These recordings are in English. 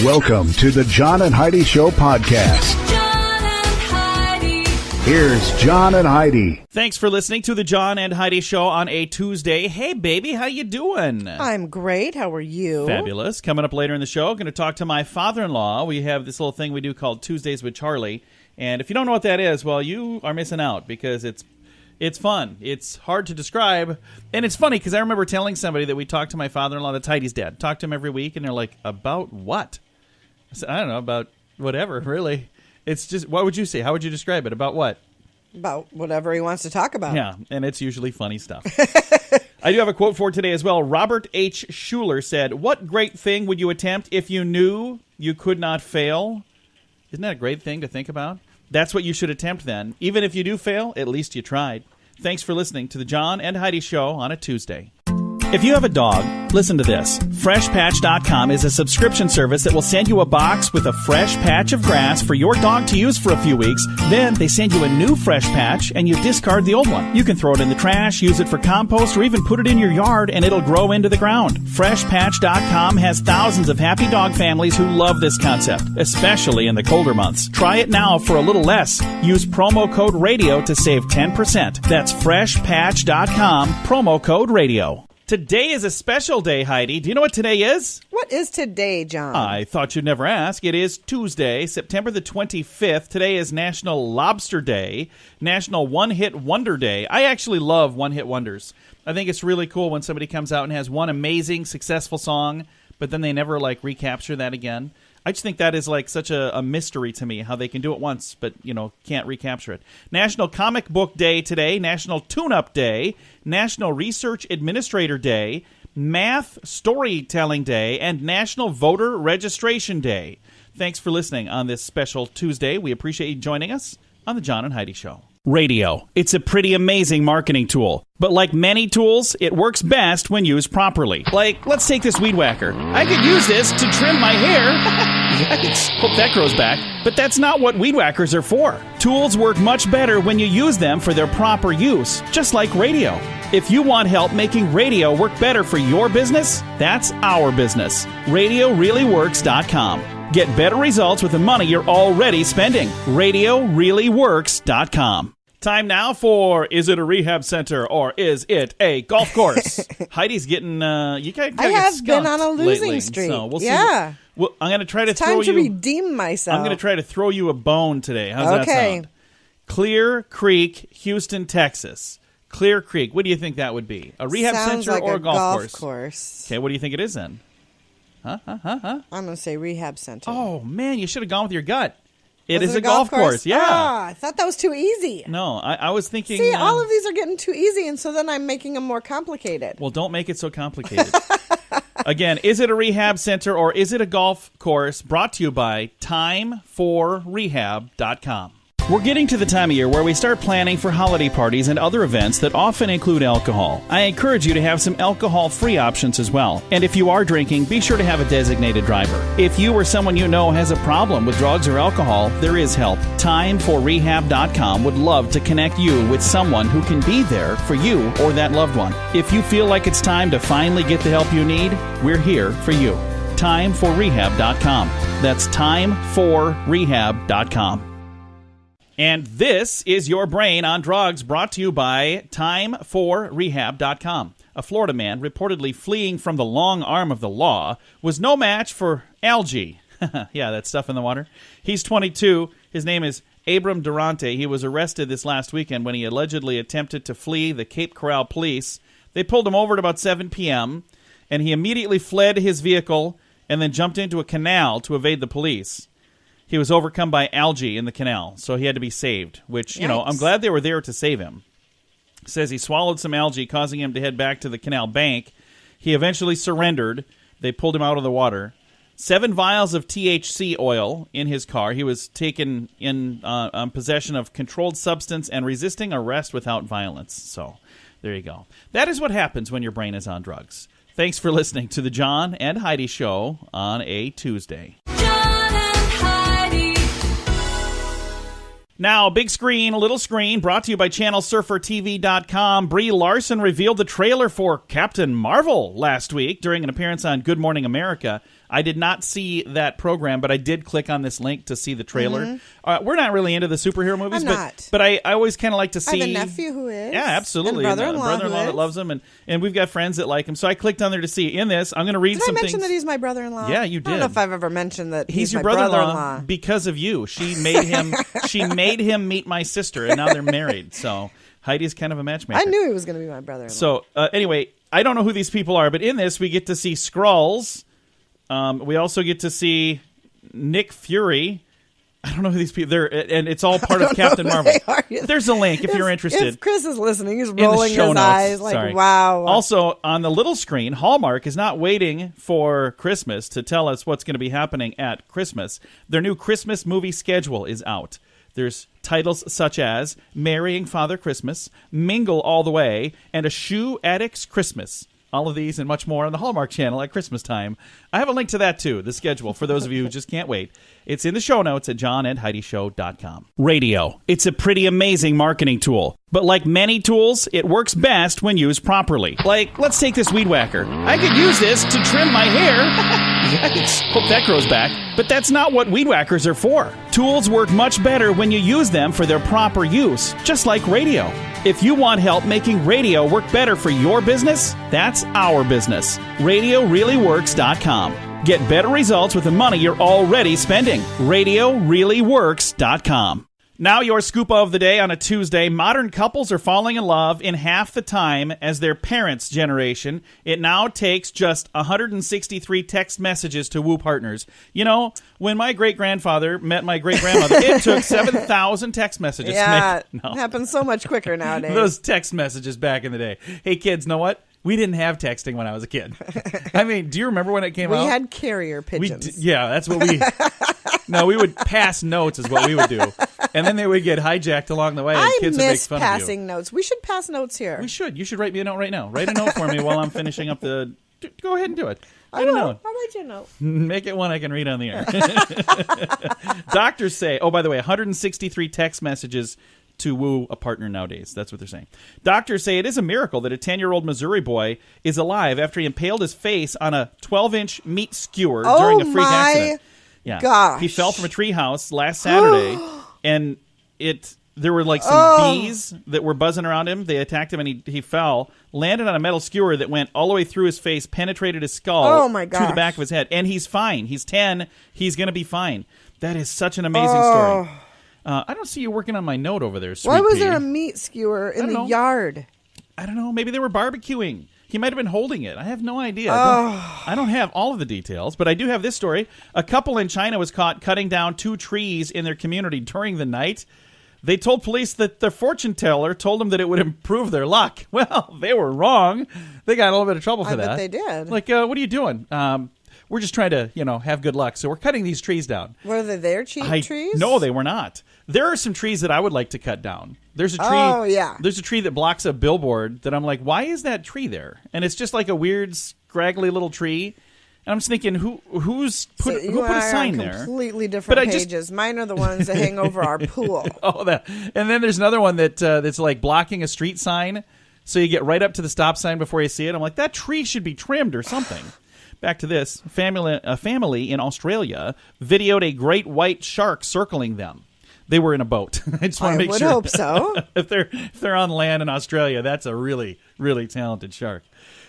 Welcome to the John and Heidi Show podcast. John and Heidi. Here's John and Heidi. Thanks for listening to the John and Heidi Show on a Tuesday. Hey, baby, how you doing? I'm great. How are you? Fabulous. Coming up later in the show, going to talk to my father-in-law. We have this little thing we do called Tuesdays with Charlie. And if you don't know what that is, well, you are missing out because it's fun. It's hard to describe. And it's funny because I remember telling somebody that we talked to my father-in-law, that's Heidi's dad. Talked to him every week, and they're like, about what? I said, I don't know, about whatever, really. It's just, what would you say? How would you describe it? About what? About whatever he wants to talk about. Yeah, and it's usually funny stuff. I do have a quote for today as well. Robert H. Schuller said, "What great thing would you attempt if you knew you could not fail?" Isn't that a great thing to think about? That's what you should attempt then. Even if you do fail, at least you tried. Thanks for listening to the John and Heidi Show on a Tuesday. If you have a dog, listen to this. FreshPatch.com is a subscription service that will send you a box with a fresh patch of grass for your dog to use for a few weeks. Then they send you a new fresh patch and you discard the old one. You can throw it in the trash, use it for compost, or even put it in your yard and it'll grow into the ground. FreshPatch.com has thousands of happy dog families who love this concept, especially in the colder months. Try it now for a little less. Use promo code RADIO to save 10%. That's FreshPatch.com, promo code RADIO. Today is a special day, Heidi. Do you know what today is? What is today, John? I thought you'd never ask. It is Tuesday, September the 25th. Today is National Lobster Day, National One-Hit Wonder Day. I actually love one-hit wonders. I think it's really cool when somebody comes out and has one amazing, successful song, but then they never, recapture that again. I just think that is, such a mystery to me, how they can do it once, but, can't recapture it. National Comic Book Day today, National Tune-Up Day, National Research Administrator Day, Math Storytelling Day, and National Voter Registration Day. Thanks for listening on this special Tuesday. We appreciate you joining us on the John and Heidi Show. Radio. It's a pretty amazing marketing tool. But like many tools, it works best when used properly. Let's take this weed whacker. I could use this to trim my hair. Yikes. Hope that grows back. But that's not what weed whackers are for. Tools work much better when you use them for their proper use, just like radio. If you want help making radio work better for your business, that's our business. RadioReallyWorks.com. Get better results with the money you're already spending. RadioReallyWorks.com. Time now for, is it a rehab center or is it a golf course? Heidi's getting, you guys I have been on a losing lately, streak. So we'll see. Yeah. Well, I'm going to try to throw you. Time to redeem myself. I'm going to try to throw you a bone today. How's that sound? Clear Creek, Houston, Texas. Clear Creek. What do you think that would be? A rehab center or a golf course? Okay, what do you think it is then? Huh? I'm going to say rehab center. Oh, man, you should have gone with your gut. It is it a golf course. Yeah. I thought that was too easy. No, I was thinking... See, all of these are getting too easy, and so then I'm making them more complicated. Well, don't make it so complicated. Again, is it a rehab center or is it a golf course? Brought to you by TimeForRehab.com. We're getting to the time of year where we start planning for holiday parties and other events that often include alcohol. I encourage you to have some alcohol-free options as well. And if you are drinking, be sure to have a designated driver. If you or someone you know has a problem with drugs or alcohol, there is help. TimeForRehab.com would love to connect you with someone who can be there for you or that loved one. If you feel like it's time to finally get the help you need, we're here for you. TimeForRehab.com. That's TimeForRehab.com. And this is Your Brain on Drugs, brought to you by TimeForRehab.com. A Florida man reportedly fleeing from the long arm of the law was no match for algae. Yeah, that stuff in the water. He's 22. His name is Abram Durante. He was arrested this last weekend when he allegedly attempted to flee the Cape Coral police. They pulled him over at about 7 p.m., and he immediately fled his vehicle and then jumped into a canal to evade the police. He was overcome by algae in the canal, so he had to be saved, which, Yikes. I'm glad they were there to save him. Says he swallowed some algae, causing him to head back to the canal bank. He eventually surrendered. They pulled him out of the water. 7 vials of THC oil in his car. He was taken in possession of controlled substance and resisting arrest without violence. So there you go. That is what happens when your brain is on drugs. Thanks for listening to the John and Heidi Show on a Tuesday. Now, big screen, little screen, brought to you by ChannelSurferTV.com. Brie Larson revealed the trailer for Captain Marvel last week during an appearance on Good Morning America. I did not see that program, but I did click on this link to see the trailer. We're not really into the superhero movies, but I always kind of like to see. I have a nephew who is. Yeah, absolutely. And brother-in-law that loves him, and we've got friends that like him. So I clicked on there to see. In this, I'm going to read some things. Did I mention that he's my brother-in-law? Yeah, you did. I don't know if I've ever mentioned that he's your my brother-in-law because of you. She made him. She made him meet my sister, and now they're married. So Heidi's kind of a matchmaker. I knew he was going to be my brother-in-law. So anyway, I don't know who these people are, but in this we get to see Skrulls. We also get to see Nick Fury. I don't know who these people are, and it's all part of Captain Marvel. There's a link if you're interested. If Chris is listening, he's rolling his eyes like, Sorry. wow. Also, on the little screen, Hallmark is not waiting for Christmas to tell us what's going to be happening at Christmas. Their new Christmas movie schedule is out. There's titles such as Marrying Father Christmas, Mingle All the Way, and A Shoe Addict's Christmas. All of these and much more on the Hallmark Channel at Christmas time. I have a link to that, too, the schedule, for those of you who just can't wait. It's in the show notes at johnandheidishow.com. Radio. It's a pretty amazing marketing tool. But like many tools, it works best when used properly. Like, let's take this weed whacker. I could use this to trim my hair. I could hope that grows back. But that's not what weed whackers are for. Tools work much better when you use them for their proper use, just like radio. If you want help making radio work better for your business, that's our business. RadioReallyWorks.com. Get better results with the money you're already spending. RadioReallyWorks.com. Now your scoop of the day on a Tuesday. Modern couples are falling in love in half the time as their parents' generation. It now takes just 163 text messages to woo partners. You know, when my great-grandfather met my great-grandmother, it took 7,000 text messages to make. It happens so much quicker nowadays. Those text messages back in the day. Hey, kids, know what? We didn't have texting when I was a kid. I mean, do you remember when it came out? We had carrier pigeons. Yeah, that's what we... No, we would pass notes is what we would do. And then they would get hijacked along the way, and kids would make fun of you. I miss passing notes. We should pass notes here. We should. You should write me a note right now. Write a note for me while I'm finishing up the... Go ahead and do it. I will. I'll write you a note. Make it one I can read on the air. Doctors say... Oh, by the way, 163 text messages to woo a partner nowadays. That's what they're saying. Doctors say it is a miracle that a 10-year-old Missouri boy is alive after he impaled his face on a 12 meat skewer during a freak accident. Yeah. Gosh. He fell from a treehouse last Saturday, and there were like some bees that were buzzing around him. They attacked him, and he fell, landed on a metal skewer that went all the way through his face, penetrated his skull to the back of his head. And he's fine. He's 10. He's going to be fine. That is such an amazing story. I don't see you working on my note over there, Sweet Why was Pea. there a meat skewer in the yard? I don't know. Maybe they were barbecuing. He might have been holding it. I have no idea. I don't have all of the details, but I do have this story. A couple in China was caught cutting down 2 trees in their community during the night. They told police that their fortune teller told them that it would improve their luck. Well, they were wrong. They got in a little bit of trouble for that. I bet they did. Like, what are you doing? We're just trying to, have good luck. So we're cutting these trees down. Were they their trees? No, they were not. There are some trees that I would like to cut down. There's a tree. Oh, yeah. There's a tree that blocks a billboard that I'm like, why is that tree there? And it's just like a weird, scraggly little tree. And I'm just thinking, who put a sign there? Completely different pages. Mine are the ones that hang over our pool. And then there's another one that's like blocking a street sign, so you get right up to the stop sign before you see it. I'm like, that tree should be trimmed or something. Back to this. A family in Australia videoed a great white shark circling them. They were in a boat. I just want to make sure. I would hope so. if they're on land in Australia, that's a really, really talented shark.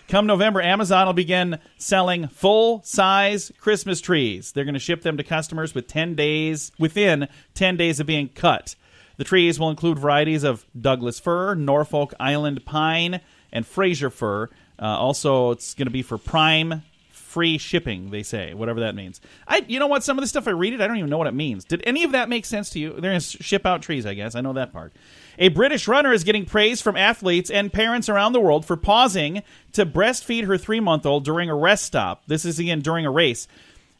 Come November, Amazon will begin selling full-size Christmas trees. They're going to ship them to customers within 10 days of being cut. The trees will include varieties of Douglas fir, Norfolk Island pine, and Fraser fir. Also, it's going to be for prime free shipping, they say, whatever that means. You know what? Some of the stuff I read I don't even know what it means. Did any of that make sense to you? They're going to ship out trees, I guess. I know that part. A British runner is getting praise from athletes and parents around the world for pausing to breastfeed her 3-month-old during a rest stop. This is, again, during a race.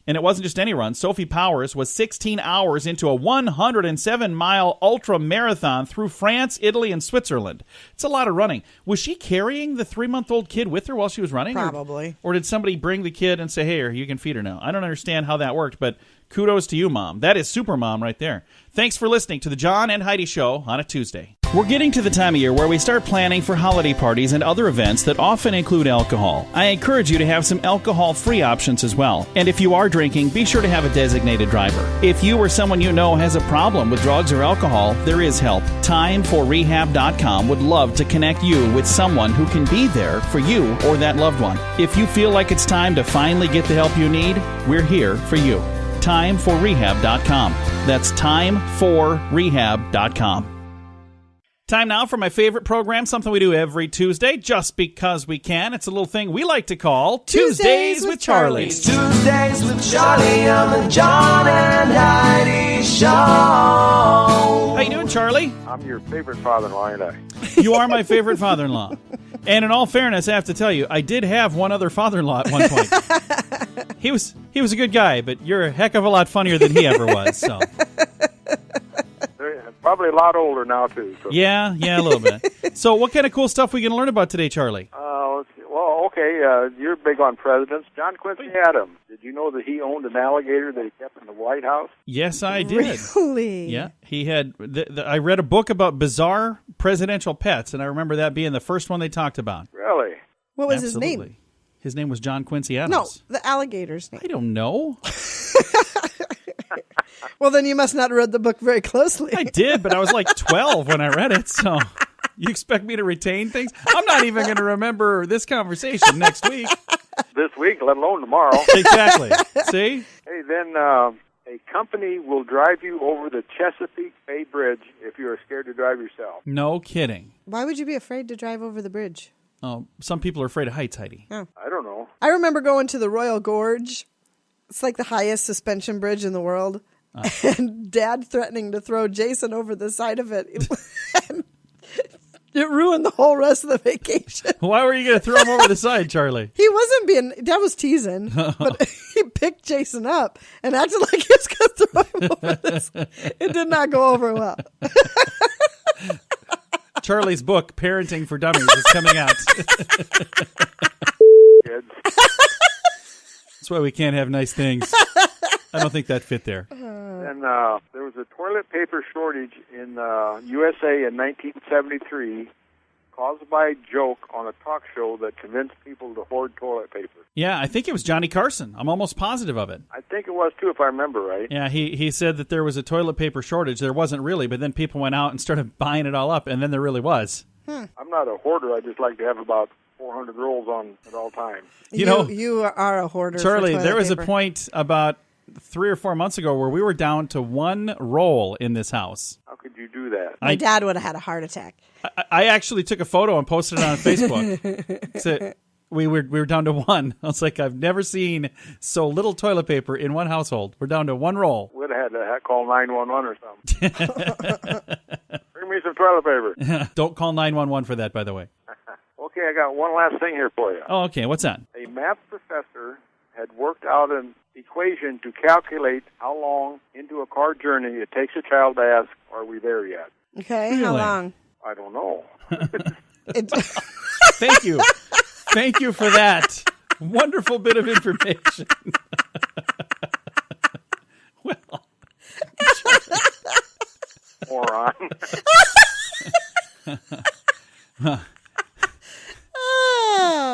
And it wasn't just any run. Sophie Powers was 16 hours into a 107-mile ultra marathon through France, Italy, and Switzerland. It's a lot of running. Was she carrying the 3-month-old kid with her while she was running? Probably. Or did somebody bring the kid and say, hey, you can feed her now? I don't understand how that worked, but kudos to you, Mom. That is super mom right there. Thanks for listening to the John and Heidi Show on a Tuesday. We're getting to the time of year where we start planning for holiday parties and other events that often include alcohol. I encourage you to have some alcohol-free options as well. And if you are drinking, be sure to have a designated driver. If you or someone you know has a problem with drugs or alcohol, there is help. TimeForRehab.com would love to connect you with someone who can be there for you or that loved one. If you feel like it's time to finally get the help you need, we're here for you. TimeForRehab.com. That's TimeForRehab.com. Time now for my favorite program, something we do every Tuesday just because we can. It's a little thing we like to call Tuesdays with Charlie. Tuesdays with Charlie on the John and Heidi Show. How you doing, Charlie? I'm your favorite father-in-law, ain't I? You are my favorite father-in-law. And in all fairness, I have to tell you, I did have one other father-in-law at one point. He was a good guy, but you're a heck of a lot funnier than he ever was. So. They're probably a lot older now, too. So. Yeah, a little bit. So what kind of cool stuff we going to learn about today, Charlie? Let's see. Well, okay, you're big on presidents. John Quincy Adams. Did you know that he owned an alligator that he kept in the White House? Yes, I did. Really? Yeah, he had. I read a book about bizarre presidential pets, and I remember that being the first one they talked about. Really? What was Absolutely. his name? His name was John Quincy Adams. No, the alligator's name. I don't know. Well, then you must not have read the book very closely. I did, but I was like 12 when I read it, so you expect me to retain things? I'm not even going to remember this conversation next week. This week, let alone tomorrow. Exactly. See? Hey, then a company will drive you over the Chesapeake Bay Bridge if you are scared to drive yourself. No kidding. Why would you be afraid to drive over the bridge? Oh, some people are afraid of heights, Heidi. I don't know. I remember going to the Royal Gorge. It's like the highest suspension bridge in the world. And Dad threatening to throw Jason over the side of it. It ruined the whole rest of the vacation. Why were you going to throw him over the side, Charlie? He wasn't being, Dad was teasing, but he picked Jason up and acted like he was going to throw him over this. It did not go over well. Charlie's book, Parenting for Dummies, is coming out. Kids. That's why we can't have nice things. I don't think that fit there. And there was a toilet paper shortage in USA in 1973 caused by a joke on a talk show that convinced people to hoard toilet paper. Yeah, I think it was Johnny Carson. I'm almost positive of it. I think it was, too, if I remember right. Yeah, he said that there was a toilet paper shortage. There wasn't really, but then people went out and started buying it all up, and then there really was. I'm not a hoarder. I just like to have about 400 rolls on at all times. You are a hoarder. Charlie, for there was paper. a point about 3 or 4 months ago where we were down to one roll in this house. How could you do that? My dad would have had a heart attack. I actually took a photo and posted it on Facebook. So we were down to one. I was like, I've never seen so little toilet paper in one household. We're down to one roll. Would have had to call 911 or something. Bring me some toilet paper. Don't call 911 for that, by the way. Okay, I got one last thing here for you. Oh, okay. What's that? A math professor had worked out an equation to calculate how long into a car journey it takes a child to ask, are we there yet? Okay, Really? how long? I don't know. Thank you. Thank you for that wonderful bit of information. Well, Moron.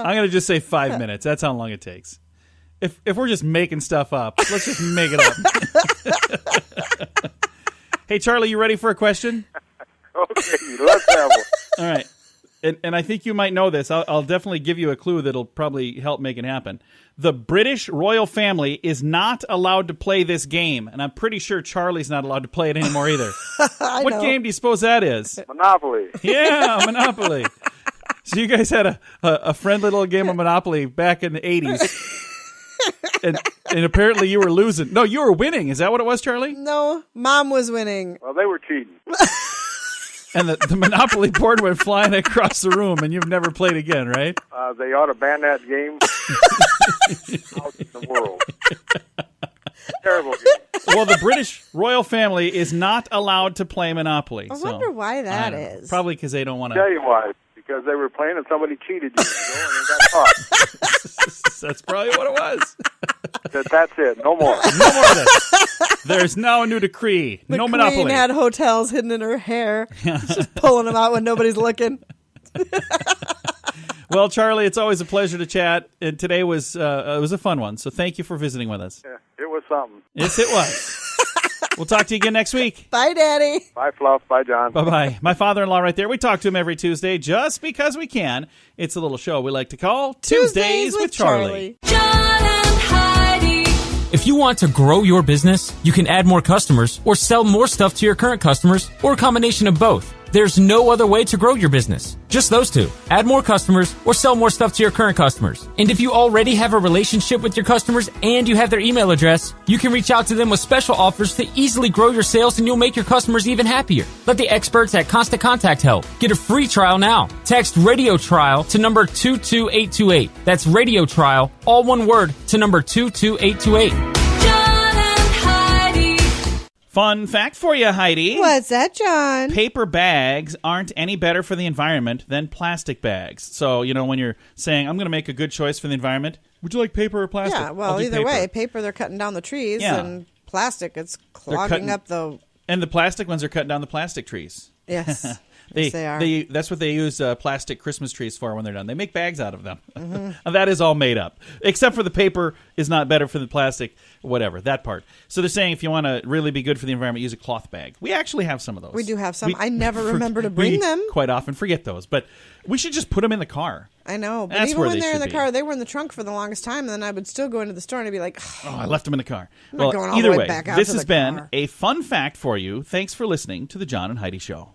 I'm going to just say 5 minutes. That's how long it takes. If we're just making stuff up, let's just make it up. Hey, Charlie, you ready for a question? Okay, let's have one. All right. And I think you might know this. I'll definitely give you a clue that'll probably help make it happen. The British royal family is not allowed to play this game, and I'm pretty sure Charlie's not allowed to play it anymore either. What know. game do you suppose that is? Monopoly. Yeah, Monopoly. So you guys had a friendly little game of Monopoly back in the 80s. And apparently you were losing. No, you were winning. Is that what it was, Charlie? No, Mom was winning. Well, they were cheating. And the Monopoly board went flying across the room, and you've never played again, right? They ought to ban that game out in the world. Terrible game. Well, the British royal family is not allowed to play Monopoly. I wonder why that is. Probably because they don't want Tell to. you why. Because they were playing and somebody cheated years ago and they got caught. That's probably what it was. That's it. No more. No more of this. There's now a new decree. The No Queen Monopoly. had hotels hidden in her hair. Just pulling them out when nobody's looking. Well, Charlie, it's always a pleasure to chat, and today was it was a fun one. So thank you for visiting with us. Yeah, it was something. Yes, it was. We'll talk to you again next week. Bye, Daddy. Bye, Fluff. Bye, John. Bye-bye. My father-in-law right there. We talk to him every Tuesday just because we can. It's a little show we like to call Tuesdays with Charlie. John and Heidi. If you want to grow your business, you can add more customers or sell more stuff to your current customers or a combination of both. There's no other way to grow your business. Just those two. Add more customers or sell more stuff to your current customers. And if you already have a relationship with your customers and you have their email address, you can reach out to them with special offers to easily grow your sales, and you'll make your customers even happier. Let the experts at Constant Contact help. Get a free trial now. Text Radio Trial to number 22828. That's Radio Trial, all one word, to number 22828. John and Heidi. Fun fact for you, Heidi. What's that, John? Paper bags aren't any better for the environment than plastic bags. So, when you're saying, I'm going to make a good choice for the environment, would you like paper or plastic? Yeah, I'll well, do either paper. way, paper, they're cutting down the trees, Yeah. and plastic, it's They're clogging cutting- up the... And the plastic ones are cutting down the plastic trees. Yes, yes, they are. That's what they use plastic Christmas trees for when they're done. They make bags out of them. Mm-hmm. And that is all made up. Except for the paper is not better for the plastic, whatever, that part. So they're saying if you want to really be good for the environment, use a cloth bag. We actually have some of those. We do have some. I never remember to bring we them. quite often forget those. But we should just put them in the car. I know, but That's even where when they they're in should the be. car, they were in the trunk for the longest time, and then I would still go into the store and I'd be like, Oh, I left them in the car. not going all the either way way, back out this to has the been car. a fun fact for you. Thanks for listening to the John and Heidi Show.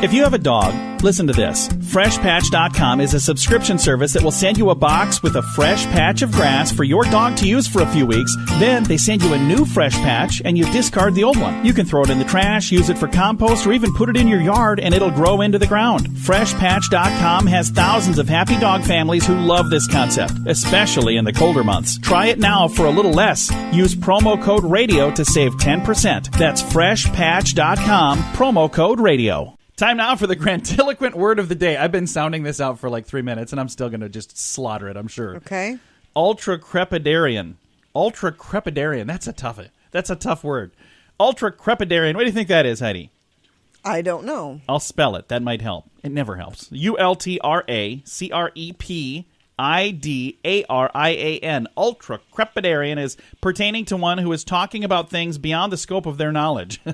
If you have a dog, listen to this. FreshPatch.com is a subscription service that will send you a box with a fresh patch of grass for your dog to use for a few weeks. Then they send you a new fresh patch and you discard the old one. You can throw it in the trash, use it for compost, or even put it in your yard and it'll grow into the ground. FreshPatch.com has thousands of happy dog families who love this concept, especially in the colder months. Try it now for a little less. Use promo code RADIO to save 10%. That's FreshPatch.com, promo code RADIO. Time now for the grandiloquent word of the day. I've been sounding this out for like 3 minutes, and I'm still going to just slaughter it, I'm sure. okay. Ultracrepidarian. Ultracrepidarian. That's a tough word. Ultracrepidarian. What do you think that is, Heidi? I don't know. I'll spell it. That might help. It never helps. ULTRACREPIDARIAN. Ultracrepidarian is pertaining to one who is talking about things beyond the scope of their knowledge. I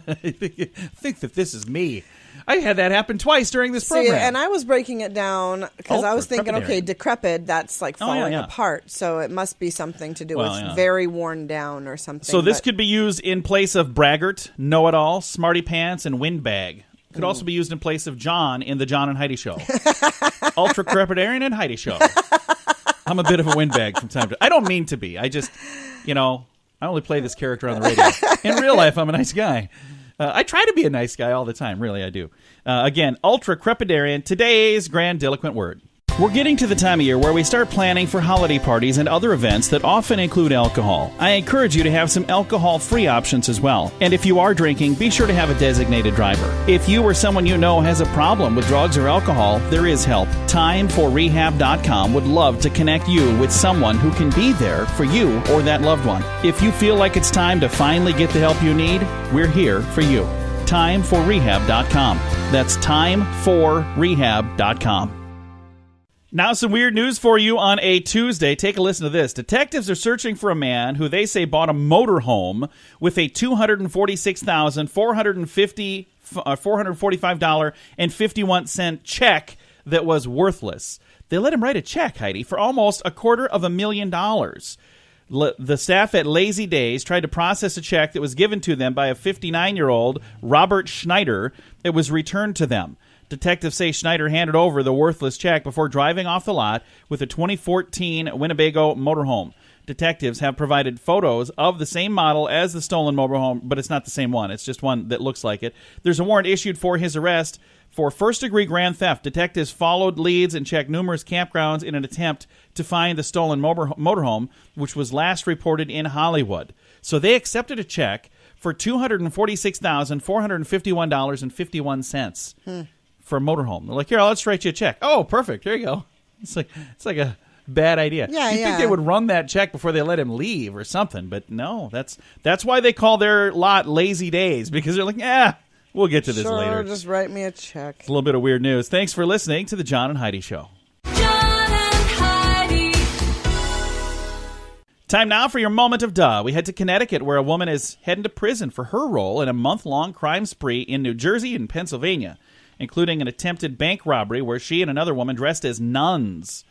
think that this is me. I had that happen twice during this program. See, and I was breaking it down because I was thinking, okay, Ultracrepidarian. decrepit, that's like falling yeah. apart. So it must be something to do Well, with yeah. very worn down or something. So this but- could be used in place of braggart, know-it-all, smarty pants, and windbag. Could also be used in place of John in the John and Heidi Show. Ultracrepidarian and Heidi Show. I'm a bit of a windbag from time to time. I don't mean to be. I just, I only play this character on the radio. In real life, I'm a nice guy. I try to be a nice guy all the time. Really, I do. Again, ultracrepidarian, today's grandiloquent word. We're getting to the time of year where we start planning for holiday parties and other events that often include alcohol. I encourage you to have some alcohol-free options as well. And if you are drinking, be sure to have a designated driver. If you or someone you know has a problem with drugs or alcohol, there is help. TimeForRehab.com would love to connect you with someone who can be there for you or that loved one. If you feel like it's time to finally get the help you need, we're here for you. TimeForRehab.com. That's TimeForRehab.com. Now some weird news for you on a Tuesday. Take a listen to this. Detectives are searching for a man who they say bought a motorhome with a $445.51 check that was worthless. They let him write a check, Heidi, for almost $250,000. The staff at Lazy Days tried to process a check that was given to them by a 59-year-old Robert Schneider. It was returned to them. Detectives say Schneider handed over the worthless check before driving off the lot with a 2014 Winnebago motorhome. Detectives have provided photos of the same model as the stolen motorhome, but it's not the same one. It's just one that looks like it. There's a warrant issued for his arrest for first-degree grand theft. Detectives followed leads and checked numerous campgrounds in an attempt to find the stolen motorhome, which was last reported in Hollywood. So they accepted a check for $246,451.51 for a motorhome. They're like, here, let's write you a check. Oh, perfect. There you go. It's like a bad idea. Yeah, You'd think they would run that check before they let him leave or something, but no. That's why they call their lot Lazy Days, because they're like, we'll get to this later. Just write me a check. It's a little bit of weird news. Thanks for listening to the John and Heidi Show. John and Heidi. Time now for your moment of duh. We head to Connecticut, where a woman is heading to prison for her role in a month-long crime spree in New Jersey and Pennsylvania, including an attempted bank robbery where she and another woman dressed as nuns.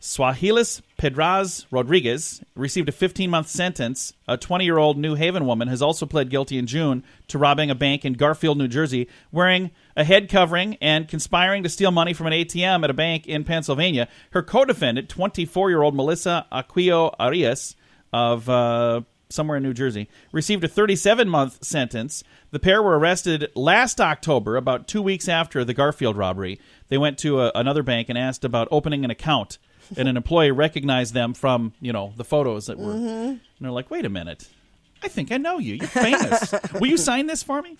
Swahilis Pedraz Rodriguez received a 15-month sentence. A 20-year-old New Haven woman has also pled guilty in June to robbing a bank in Garfield, New Jersey, wearing a head covering and conspiring to steal money from an ATM at a bank in Pennsylvania. Her co-defendant, 24-year-old Melissa Aquio Arias of somewhere in New Jersey, received a 37-month sentence. The pair were arrested last October, about 2 weeks after the Garfield robbery. They went to another bank and asked about opening an account. And an employee recognized them from, the photos that were. And they're like, wait a minute. I think I know you. You're famous. Will you sign this for me?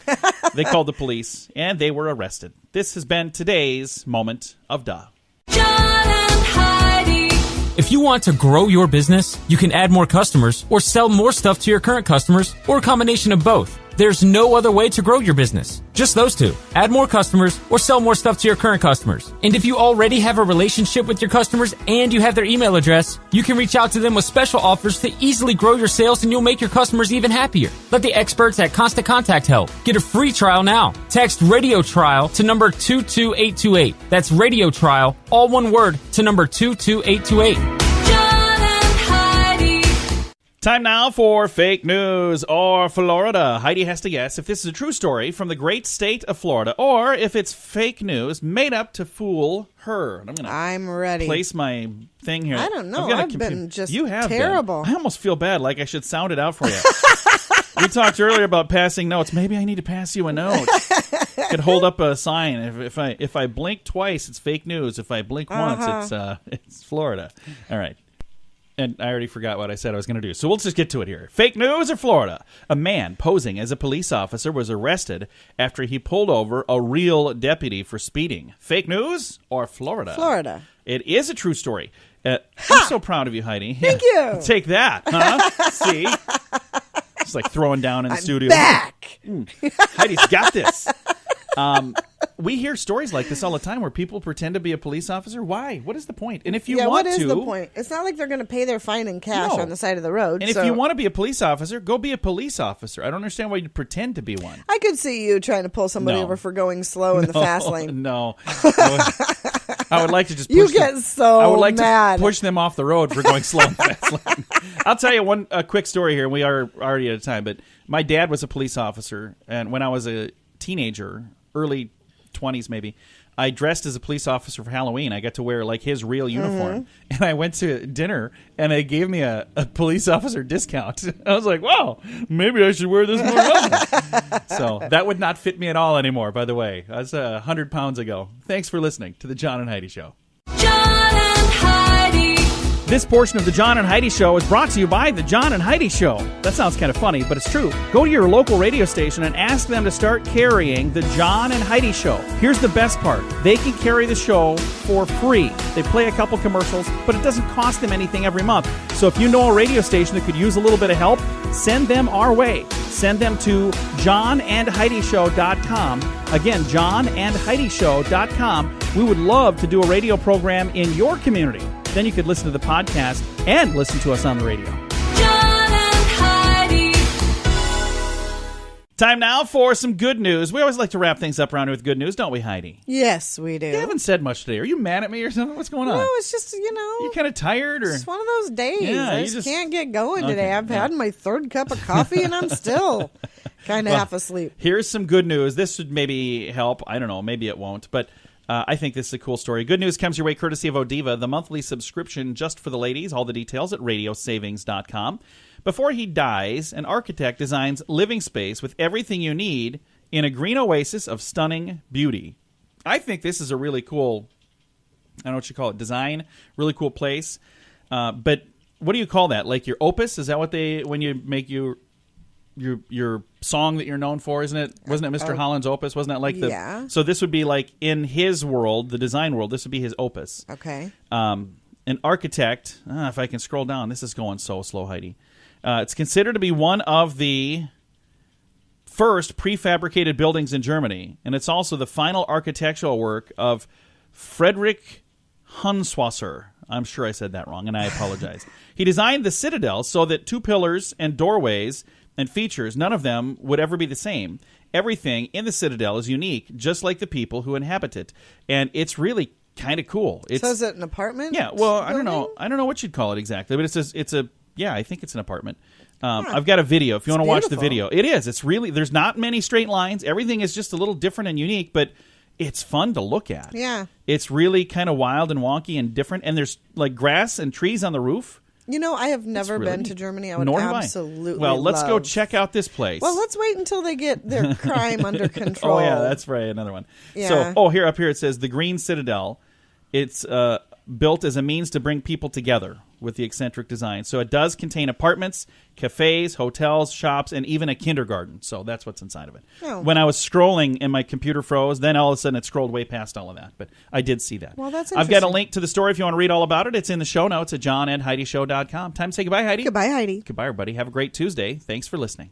They called the police, and they were arrested. This has been today's moment of duh. John and Heidi. If you want to grow your business, you can add more customers or sell more stuff to your current customers or a combination of both. There's no other way to grow your business. Just those two. Add more customers or sell more stuff to your current customers. And if you already have a relationship with your customers and you have their email address, you can reach out to them with special offers to easily grow your sales, and you'll make your customers even happier. Let the experts at Constant Contact help. Get a free trial now. Text Radio Trial to number 22828. That's Radio Trial, all one word, to number 22828. Time now for fake news or Florida. Heidi has to guess if this is a true story from the great state of Florida or if it's fake news made up to fool her. And I'm ready. Place my thing here. I don't know. I've been just terrible. I almost feel bad, like I should sound it out for you. We talked earlier about passing notes. Maybe I need to pass you a note. I could hold up a sign. If I blink twice, it's fake news. If I blink once, it's Florida. All right. And I already forgot what I said I was going to do. So we'll just get to it here. Fake news or Florida? A man posing as a police officer was arrested after he pulled over a real deputy for speeding. Fake news or Florida? Florida. It is a true story. I'm so proud of you, Heidi. Thank you. Take that. Huh? See? It's like throwing down in the studio. Back. Heidi's got this. We hear stories like this all the time where people pretend to be a police officer. Why? What is the point? And if you want what is the point? It's not like they're going to pay their fine in cash on the side of the road. And if you want to be a police officer, go be a police officer. I don't understand why you'd pretend to be one. I could see you trying to pull somebody over for going slow in the fast lane. No. I would like to just push you get so I would like mad. to push them off the road for going slow in the fast lane. I'll tell you a quick story here. We are already out of time, but my dad was a police officer, and when I was a teenager, early 20s maybe, I dressed as a police officer for Halloween. I got to wear like his real uniform, and I went to dinner, and they gave me a police officer discount. I was like, wow, maybe I should wear this more often. So that would not fit me at all anymore, by the way. I was 100 pounds ago. Thanks for listening to the John and Heidi Show. John and Heidi. This portion of the John and Heidi Show is brought to you by the John and Heidi Show. That sounds kind of funny, but it's true. Go to your local radio station and ask them to start carrying the John and Heidi Show. Here's the best part. They can carry the show for free. They play a couple commercials, but it doesn't cost them anything every month. So if you know a radio station that could use a little bit of help, send them our way. Send them to johnandheidishow.com. Again, johnandheidishow.com. We would love to do a radio program in your community. Then you could listen to the podcast and listen to us on the radio. John and Heidi. Time now for some good news. We always like to wrap things up around here with good news, don't we, Heidi? Yes, we do. You haven't said much today. Are you mad at me or something? What's going on? No, it's just, You kind of tired? Or it's one of those days. Yeah, I you just just can't get going Okay, today. I've had my third cup of coffee, and I'm still kind of half asleep. Here's some good news. This would maybe help. I don't know. Maybe it won't. But I think this is a cool story. Good news comes your way courtesy of Odiva, the monthly subscription just for the ladies. All the details at radiosavings.com. Before he dies, an architect designs living space with everything you need in a green oasis of stunning beauty. I think this is a really cool, I don't know what you call it, design, really cool place. But what do you call that? Like your opus? Is that what when you make your song that you're known for? Isn't it? Wasn't it Mr. Holland's opus? Wasn't that like the? Yeah. So this would be like in his world, the design world. This would be his opus. Okay. An architect. If I can scroll down, this is going so slow, Heidi. It's considered to be one of the first prefabricated buildings in Germany, and it's also the final architectural work of Friedrich Hunswasser. I'm sure I said that wrong, and I apologize. He designed the citadel so that 2 pillars and doorways and features, none of them would ever be the same. Everything in the citadel is unique, just like the people who inhabit it, and it's really kind of cool. So is it an apartment? Yeah. Well, building? I don't know what you'd call it exactly, but I think it's an apartment. I've got a video if you want to watch the video. It is. It's really, there's not many straight lines. Everything is just a little different and unique, but it's fun to look at. Yeah. It's really kind of wild and wonky and different, and there's like grass and trees on the roof. You know, I have never really been neat. to Germany. I would Nor have I. absolutely Well, let's go love- check out this place. Well, let's wait until they get their crime under control. Oh, yeah, that's right. Another one. Yeah. So, up here it says the Green Citadel. It's built as a means to bring people together with the eccentric design. So it does contain apartments, cafes, hotels, shops, and even a kindergarten. So that's what's inside of it. Oh. When I was scrolling and my computer froze, then all of a sudden it scrolled way past all of that. But I did see that. Well, that's I've got a interesting. link to the story if you want to read all about it. It's in the show notes at johnandheidishow.com. Time to say goodbye, Heidi. Goodbye, Heidi. Goodbye, everybody. Have a great Tuesday. Thanks for listening.